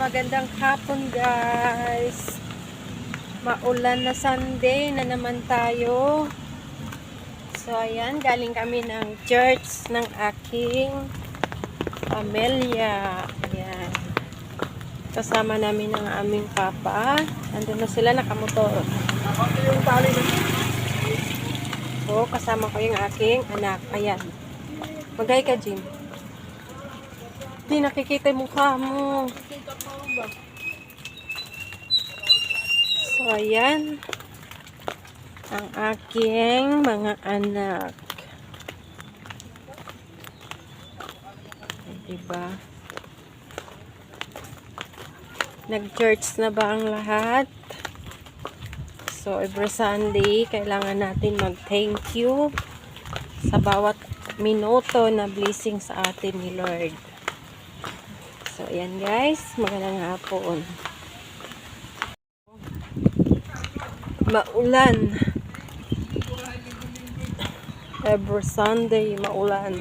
magandang hapon guys. Maulan na Sunday na naman tayo. So ayan, galing kami ng church ng aking pamilya. Ayan. Kasama namin ang aming papa. Nandun na sila, nakamotor. So kasama ko yung aking anak. Ayan. Magay ka, Jim. Hindi nakikita yung mukha mo. So, ayan. Ang aking mga anak. Diba? Nag-church na ba ang lahat? So, every Sunday, kailangan natin mag-thank you sa bawat minuto na blessing sa atin ni Lord. So, ayan guys. Magandang hapon. Maulan. Every Sunday, maulan.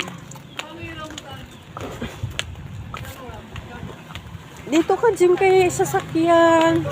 Dito ka, Jim, kay sasakyan.